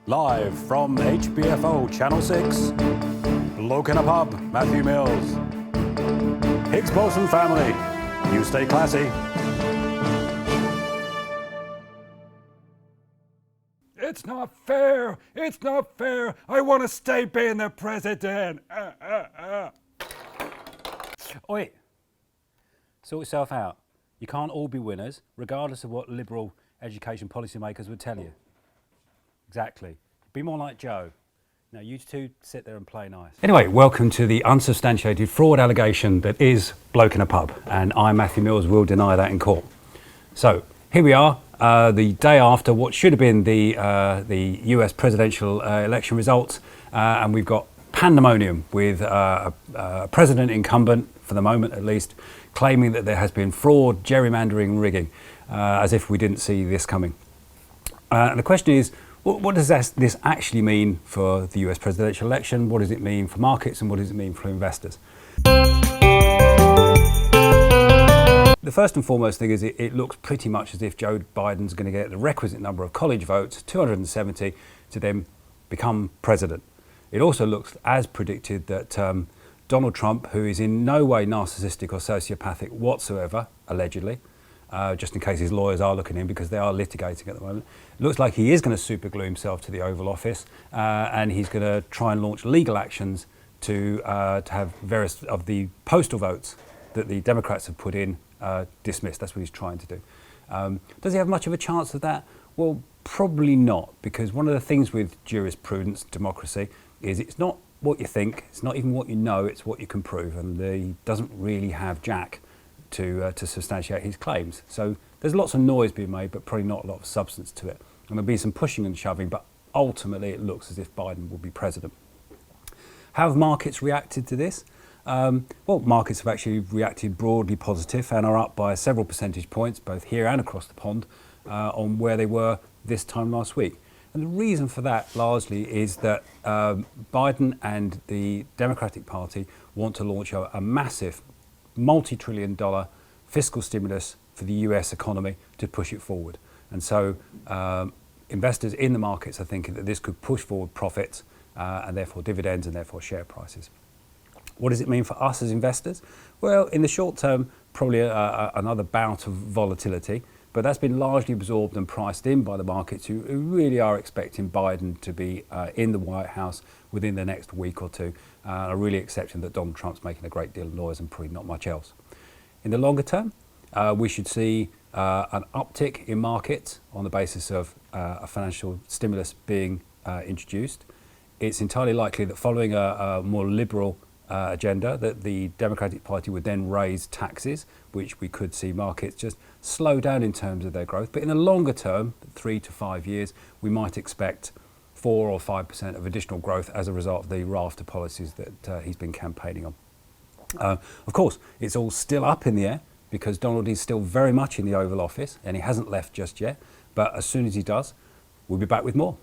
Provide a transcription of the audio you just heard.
Live from HBFO Channel 6, Bloke in a Pub, Matthew Mills. Higgs Boson family, you stay classy. It's not fair, it's not fair. I want to stay being the president. Oi, sort yourself out. You can't all be winners, regardless of what liberal education policymakers would tell you. Exactly. Be more like Joe. Now, you two sit there and play nice. Anyway, welcome to the unsubstantiated fraud allegation that is Bloke in a Pub, and I, Matthew Mills, will deny that in court. So, here we are, the day after what should have been the US presidential election results, and we've got pandemonium with a president incumbent, for the moment at least, claiming that there has been fraud, gerrymandering, rigging, as if we didn't see this coming. And the question is, what does this actually mean for the US presidential election? What does it mean for markets, and what does it mean for investors? The first and foremost thing is it looks pretty much as if Joe Biden's going to get the requisite number of college votes, 270, to then become president. It also looks, as predicted, that Donald Trump, who is in no way narcissistic or sociopathic whatsoever, allegedly, just in case his lawyers are looking in because they are litigating at the moment. It looks like he is going to superglue himself to the Oval Office, and he's going to try and launch legal actions to have various of the postal votes that the Democrats have put in dismissed. That's what he's trying to do. Does he have much of a chance of that? Well, probably not, because one of the things with jurisprudence, democracy, is it's not what you think, it's not even what you know, it's what you can prove, and he doesn't really have jack to substantiate his claims. So there's lots of noise being made, but probably not a lot of substance to it. And there'll be some pushing and shoving, but ultimately it looks as if Biden will be president. How have markets reacted to this? Well, markets have actually reacted broadly positive and are up by several percentage points, both here and across the pond, on where they were this time last week. And the reason for that largely is that Biden and the Democratic Party want to launch a massive multi-trillion-dollar fiscal stimulus for the US economy to push it forward. And so investors in the markets are thinking that this could push forward profits and therefore dividends and therefore share prices. What does it mean for us as investors? Well, in the short term, probably another bout of volatility, but that's been largely absorbed and priced in by the markets who really are expecting Biden to be in the White House within the next week or two, are really accepting that Donald Trump's making a great deal of noise and probably not much else. In the longer term, we should see an uptick in markets on the basis of a financial stimulus being introduced. It's entirely likely that following a more liberal agenda, that the Democratic Party would then raise taxes, which we could see markets just slow down in terms of their growth. But in the longer term, 3 to 5 years, we might expect 4 or 5% of additional growth as a result of the raft of policies that he's been campaigning on. Of course, it's all still up in the air because Donald is still very much in the Oval Office and he hasn't left just yet. But as soon as he does, we'll be back with more.